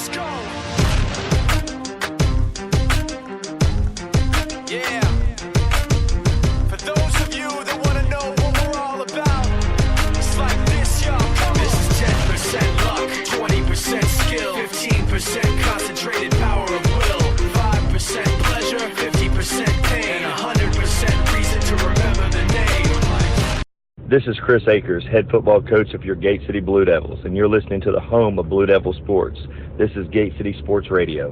Let's go. Yeah. For those of you that want to know what we're all about, it's like this, y'all. This is 10% luck, 20% skill, 15% concentrated power of will, 5% pleasure, 50% pain, and 100% reason to remember the name. This is Chris Akers, head football coach of your Gate City Blue Devils, and you're listening to the home of Blue Devil Sports. This is Gate City Sports Radio.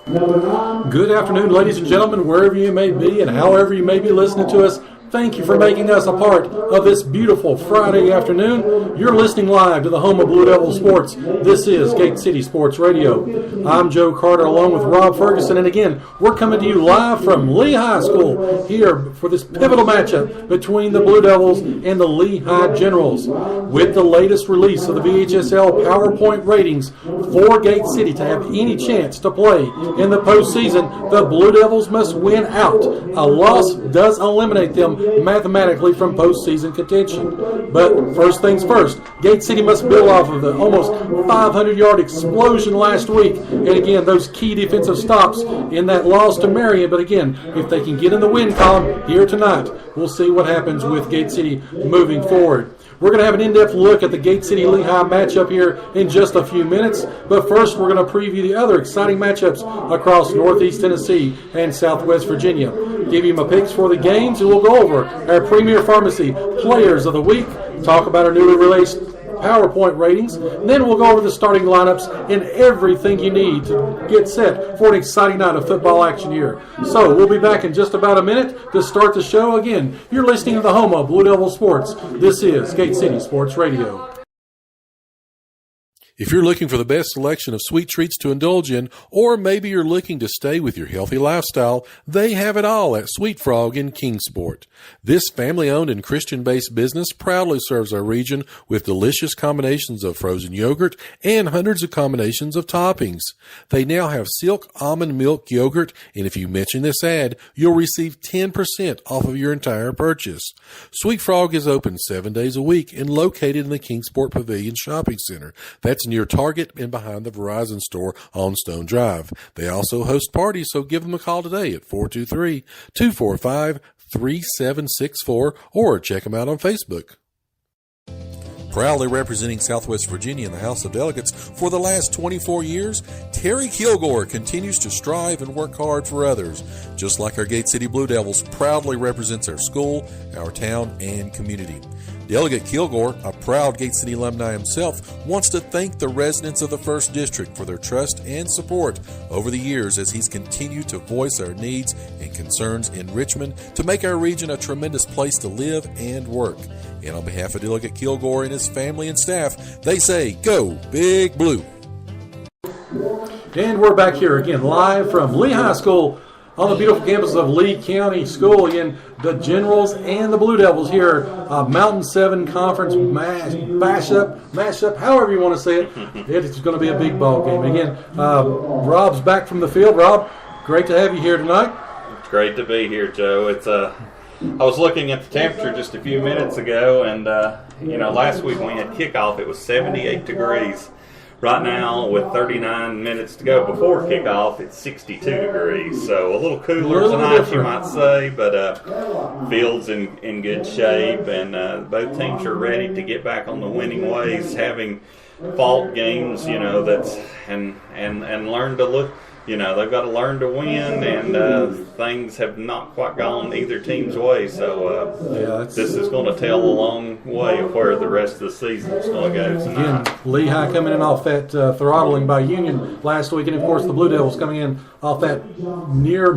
Good afternoon, ladies and gentlemen, wherever you may be and however you may be listening to us. Thank you for making us a part of this beautiful Friday afternoon. You're listening live to the home of Blue Devil Sports. This is Gate City Sports Radio. I'm Joe Carter along with Rob Ferguson, and again, we're coming to you live from Lee High School here for this pivotal matchup between the Blue Devils and the Lehigh Generals. With the latest release of the VHSL PowerPoint ratings for Gate City to have any chance to play in the postseason, the Blue Devils must win out. A loss does eliminate them mathematically from postseason contention. But first things first, Gate City must build off of the almost 500-yard explosion last week. And again, those key defensive stops in that loss to Marion. But again, if they can get in the win column here tonight, we'll see what happens with Gate City moving forward. We're going to have an in-depth look at the Gate City-Lehigh matchup here in just a few minutes. But first, we're going to preview the other exciting matchups across Northeast Tennessee and Southwest Virginia. Give you my picks for the games, and we'll go over our Premier Pharmacy Players of the Week, talk about our newly released PowerPoint ratings, and then we'll go over the starting lineups and everything you need to get set for an exciting night of football action here. So we'll be back in just about a minute to start the show. Again, you're listening to the home of Blue Devil Sports. This is Gate City Sports Radio. If you're looking for the best selection of sweet treats to indulge in, or maybe you're looking to stay with your healthy lifestyle, they have it all at Sweet Frog in Kingsport. This family-owned and Christian-based business proudly serves our region with delicious combinations of frozen yogurt and hundreds of combinations of toppings. They now have silk almond milk yogurt, and if you mention this ad, you'll receive 10% off of your entire purchase. Sweet Frog is open 7 days a week and located in the Kingsport Pavilion Shopping Center. That's near Target and behind the Verizon store on Stone Drive. They also host parties, so give them a call today at 423-245-3764 or check them out on Facebook. Proudly representing Southwest Virginia in the House of Delegates for the last 24 years, Terry Kilgore continues to strive and work hard for others. Just like our Gate City Blue Devils proudly represents our school, our town, and community. Delegate Kilgore, a proud Gate City alumni himself, wants to thank the residents of the 1st District for their trust and support over the years as he's continued to voice our needs and concerns in Richmond to make our region a tremendous place to live and work. And on behalf of Delegate Kilgore and his family and staff, they say, go Big Blue. And we're back here again live from Lee High School on the beautiful campus of Lee County School. Again, the Generals and the Blue Devils here, Mountain 7 Conference mashup, however you want to say it. It's going to be a big ball game. Again, Rob's back from the field. Rob, great to have you here tonight. It's great to be here, Joe. It's I was looking at the temperature just a few minutes ago, and last week when we had kickoff, it was 78 degrees. Right now, with 39 minutes to go before kickoff, it's 62 degrees. So a little cooler tonight, you might say, but field's in good shape, and both teams are ready to get back on the winning ways, having fought games, that's and learn to look. They've got to learn to win, and things have not quite gone either team's way. So this is going to tell a long way of where the rest of the season is going to go tonight. Again, Lehigh coming in off that throttling by Union last week, and of course the Blue Devils coming in off that near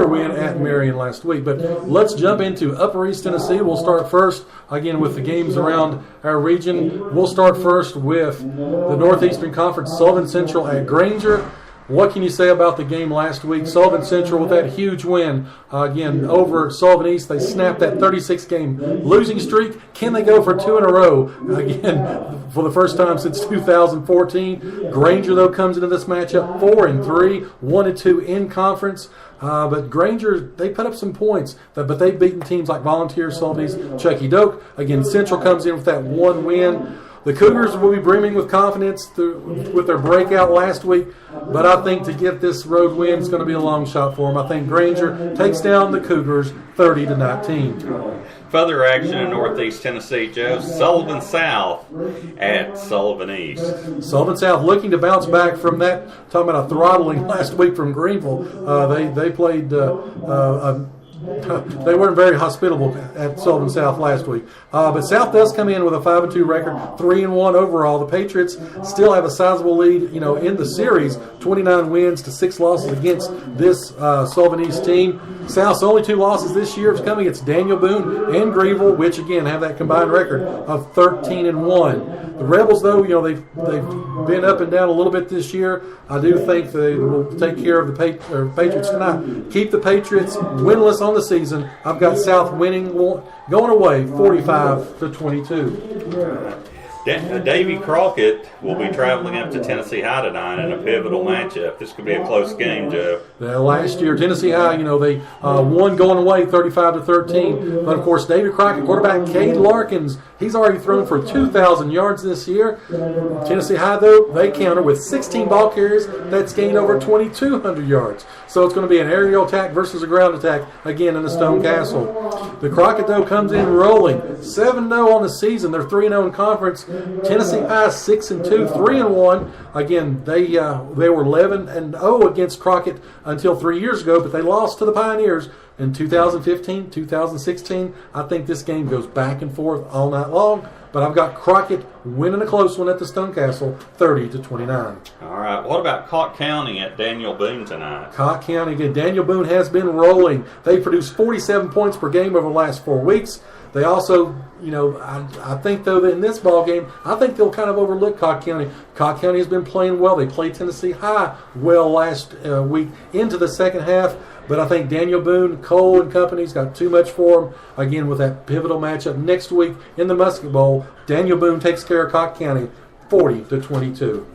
win at Marion last week. But let's jump into Upper East Tennessee. We'll start first, again, with the games around our region. We'll start first with the Northeastern Conference, Sullivan Central at Granger. What can you say about the game last week? Sullivan Central with that huge win, again, over Sullivan East. They snapped that 36-game losing streak. Can they go for 2 in a row? Again, for the first time since 2014. Granger, though, comes into this matchup 4-3, 1-2 in conference. But Granger, they put up some points, but they've beaten teams like Volunteers, Sullivan East, Chucky Doak. Again, Central comes in with that one win. The Cougars will be brimming with confidence with their breakout last week, but I think to get this road win is going to be a long shot for them. I think Granger takes down the Cougars 30-19. Further action in Northeast Tennessee, Joe. Sullivan South at Sullivan East. Sullivan South looking to bounce back from that. Talking about a throttling last week from Greenville. They played. They weren't very hospitable at Sullivan South last week. But South does come in with a 5-2 record, 3-1 overall. The Patriots still have a sizable lead, in the series, 29 wins to 6 losses against this Sullivan East team. South's only 2 losses this year is coming against Daniel Boone and Greenville, which again have that combined record of 13-1. The Rebels, though, they've been up and down a little bit this year. I do think they will take care of the Patriots tonight. Keep the Patriots winless on the season. I've got South winning, going away 45-22. Davy Crockett will be traveling up to Tennessee High tonight in a pivotal matchup. This could be a close game, Joe. Last year, Tennessee High, they won going away 35-13. But, of course, Davy Crockett, quarterback Cade Larkins, he's already thrown for 2,000 yards this year. Tennessee High, though, they counter with 16 ball carriers. That's gained over 2,200 yards. So it's going to be an aerial attack versus a ground attack, again, in the Stone Castle. The Crockett, though, comes in rolling. 7-0 on the season. They're 3-0 in conference. Tennessee High 6-2, 3-1. Again, they were 11-0 against Crockett until 3 years ago, but they lost to the Pioneers in 2015, 2016. I think this game goes back and forth all night long, but I've got Crockett winning a close one at the Stone Castle, 30-29. All right. What about Cott County at Daniel Boone tonight? Cott County again. Daniel Boone has been rolling. They produced 47 points per game over the last 4 weeks. They also, I think, though, that in this ball game, I think they'll kind of overlook Cott County. Cott County has been playing well. They played Tennessee High well last week into the second half. But I think Daniel Boone, Cole, and company's got too much for them. Again, with that pivotal matchup next week in the Musket Bowl, Daniel Boone takes care of Cott County 40-22.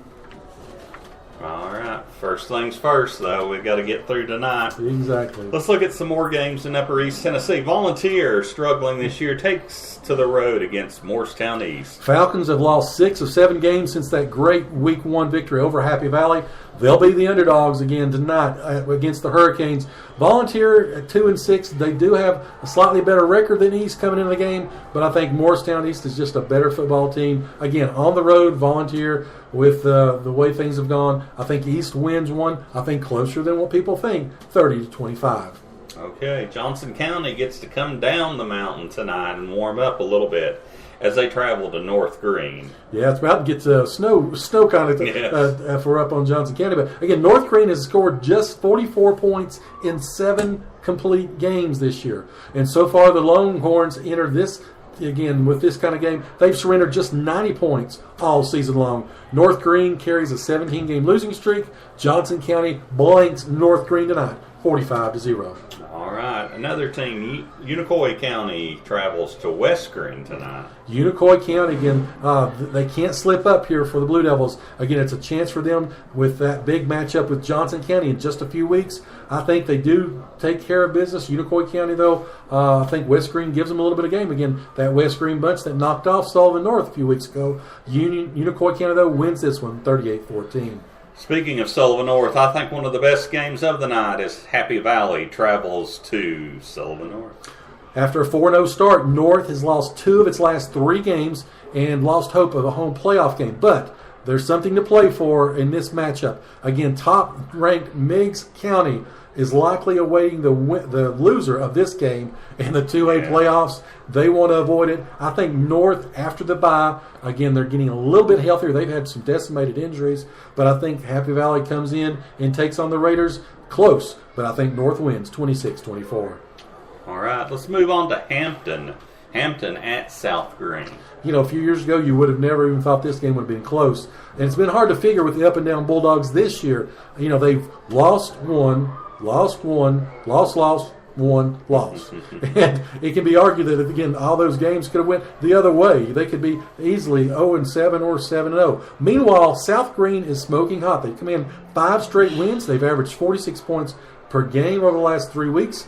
All right. First things first, though. We've got to get through tonight. Exactly. Let's look at some more games in Upper East Tennessee. Volunteer, struggling this year, takes to the road against Morristown East. Falcons have lost 6 of 7 games since that great Week 1 victory over Happy Valley. They'll be the underdogs again tonight against the Hurricanes. Volunteer at 2-6. They do have a slightly better record than East coming into the game, but I think Morristown East is just a better football team. Again, on the road, Volunteer with the way things have gone. I think East wins one. I think closer than what people think, 30-25. Okay, Johnson County gets to come down the mountain tonight and warm up a little bit as they travel to North Green. Yeah, it's about to get snow kind of if we're up on Johnson County. But again, North Green has scored just 44 points in 7 complete games this year. And so far, the Longhorns enter this, again, with this kind of game, they've surrendered just 90 points all season long. North Green carries a 17-game losing streak. Johnson County blanks North Green tonight, 45-0. All right, another team, Unicoi County, travels to West Green tonight. Unicoi County, again, they can't slip up here for the Blue Devils. Again, it's a chance for them with that big matchup with Johnson County in just a few weeks. I think they do take care of business. Unicoi County, though, I think West Green gives them a little bit of game. Again, that West Green bunch that knocked off Sullivan North a few weeks ago. Unicoi County, though, wins this one 38-14. Speaking of Sullivan North, I think one of the best games of the night is Happy Valley travels to Sullivan North. After a 4-0 start, North has lost 2 of its last 3 games and lost hope of a home playoff game. But there's something to play for in this matchup. Again, top-ranked Meigs County is likely awaiting the loser of this game in the 2A playoffs. They want to avoid it. I think North, after the bye, again, they're getting a little bit healthier. They've had some decimated injuries, but I think Happy Valley comes in and takes on the Raiders close. But I think North wins 26-24. All right, let's move on to Hampton. Hampton at South Green. A few years ago, you would have never even thought this game would have been close. And it's been hard to figure with the up-and-down Bulldogs this year. They've lost one, lost, won, lost. And it can be argued that, again, all those games could have went the other way. They could be easily 0-7 or 7-0. Meanwhile, South Green is smoking hot. They've come in 5 straight wins. They've averaged 46 points per game over the last 3 weeks.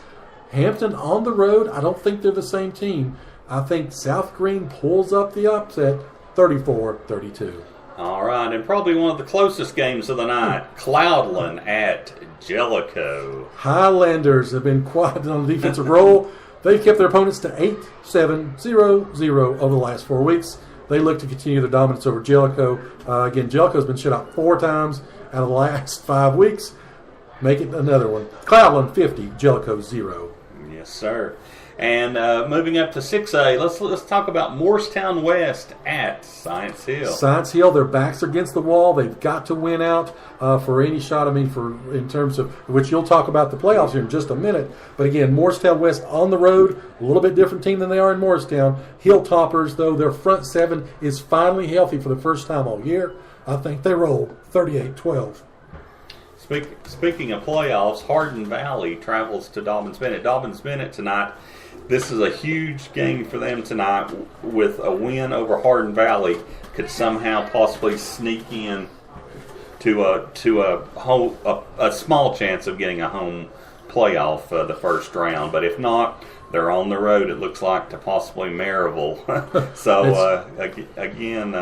Hampton on the road, I don't think they're the same team. I think South Green pulls up the upset 34-32. All right, and probably one of the closest games of the night, Cloudland at Jellicoe. Highlanders have been quiet on the defensive roll. They've kept their opponents to 8-7-0-0 over the last 4 weeks. They look to continue their dominance over Jellicoe. Again, Jellicoe's been shut out 4 times out of the last 5 weeks. Make it another one. Cloudland 50, Jellicoe 0. Yes, sir. And moving up to 6A, let's talk about Morristown West at Science Hill. Science Hill, their backs are against the wall. They've got to win out for any shot. I mean, in terms of which you'll talk about the playoffs here in just a minute. But again, Morristown West on the road, a little bit different team than they are in Morristown. Hilltoppers, though, their front 7 is finally healthy for the first time all year. I think they roll 38-12. Speaking of playoffs, Hardin Valley travels to Dobbins-Bennett. Dobbins-Bennett tonight. This is a huge game for them tonight. With a win over Hardin Valley, could somehow possibly sneak in to a small chance of getting a home playoff the first round. But if not, they're on the road. It looks like to possibly Maryville. So again,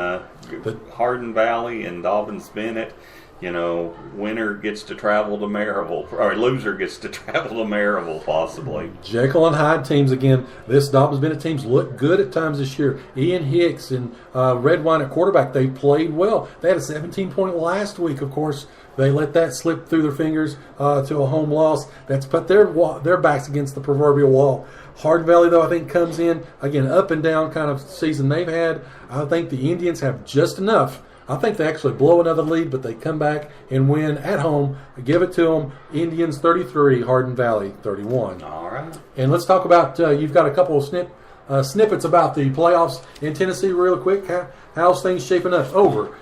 Hardin Valley and Dobbins-Bennett. You know, winner gets to travel to Maryville, or loser gets to travel to Maryville, possibly. Jekyll and Hyde teams again. This Dobbins-Bennett teams look good at times this year. Ian Hicks and Redwine at quarterback, they played well. They had a 17-point last week, of course. They let that slip through their fingers to a home loss. That's put their backs against the proverbial wall. Hardin Valley, though, I think comes in, again, up and down kind of season they've had. I think the Indians have just enough. I think they actually blow another lead, but they come back and win at home. Give it to them. Indians 33, Hardin Valley 31. All right. And let's talk about, you've got a couple of snippets about the playoffs in Tennessee real quick. How's things shaping up over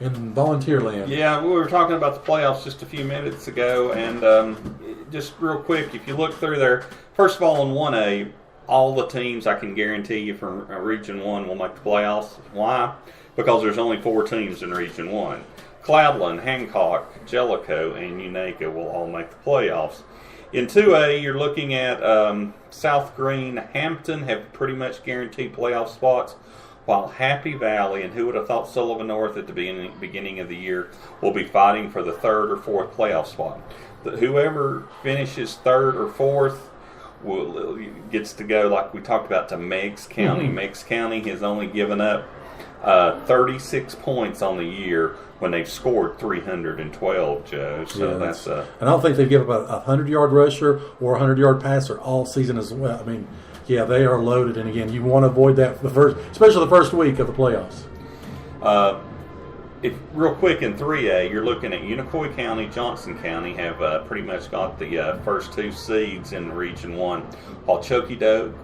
in Volunteer Land? Yeah, we were talking about the playoffs just a few minutes ago, and just real quick, if you look through there, first of all, in 1A, all the teams I can guarantee you from Region 1 will make the playoffs. Why? Because there's only 4 teams in Region 1. Cloudland, Hancock, Jellicoe, and Unaka will all make the playoffs. In 2A, you're looking at South Green, Hampton have pretty much guaranteed playoff spots, while Happy Valley, and who would have thought Sullivan North at the beginning of the year, will be fighting for the 3rd or 4th playoff spot. Whoever finishes 3rd or 4th gets to go, like we talked about, to Meigs County. Mm-hmm. Meigs County has only given up 36 points on the year when they've scored 312, Joe. So yeah, that's and I don't think they give up a 100-yard rusher or a 100-yard passer all season as well. I mean, yeah, they are loaded, and again, you want to avoid that for especially the first week of the playoffs. Real quick in 3A, you're looking at Unicoi County, Johnson County have pretty much got the first 2 seeds in Region 1, while Chucky Doak,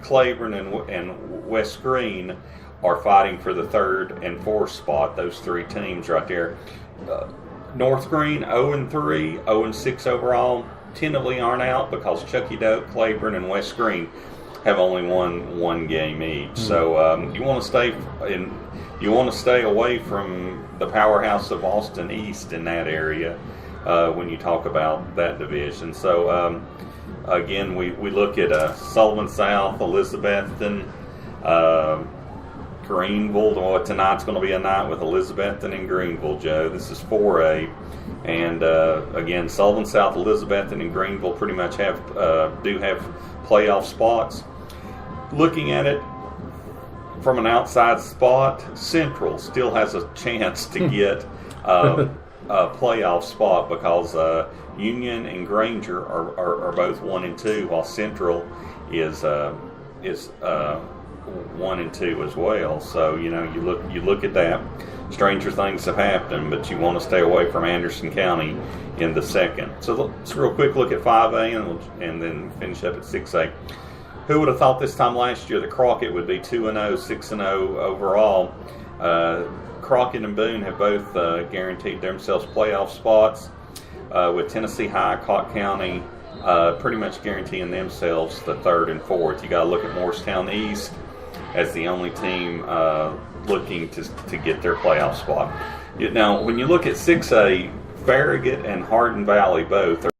Claiborne, and West Green are fighting for the 3rd and 4th spot. Those 3 teams right there. North Green 0-3, 0-6 overall. Tentatively aren't out because Chucky Doak, Claiborne, and West Green have only won 1 game each. Mm-hmm. So you want to stay in. You want to stay away from the powerhouse of Austin East in that area when you talk about that division. So, again, we look at Sullivan South, Elizabethton, Greenville. Well, tonight's going to be a night with Elizabethton and Greenville, Joe. This is 4A. And, again, Sullivan South, Elizabethton, and Greenville pretty much do have playoff spots. Looking at it from an outside spot, Central still has a chance to get a playoff spot because Union and Granger are both 1 and 2, while Central is 1 and 2 as well. So you look at that. Stranger things have happened, but you want to stay away from Anderson County in the 2nd. So let's real quick look at 5A and then finish up at 6A. Who would have thought this time last year that Crockett would be 2-0, 6-0 overall? Crockett and Boone have both guaranteed themselves playoff spots, with Tennessee High, Cott County pretty much guaranteeing themselves the 3rd and 4th. You got to look at Morristown East as the only team looking to get their playoff spot. Now, when you look at 6A, Farragut and Hardin Valley both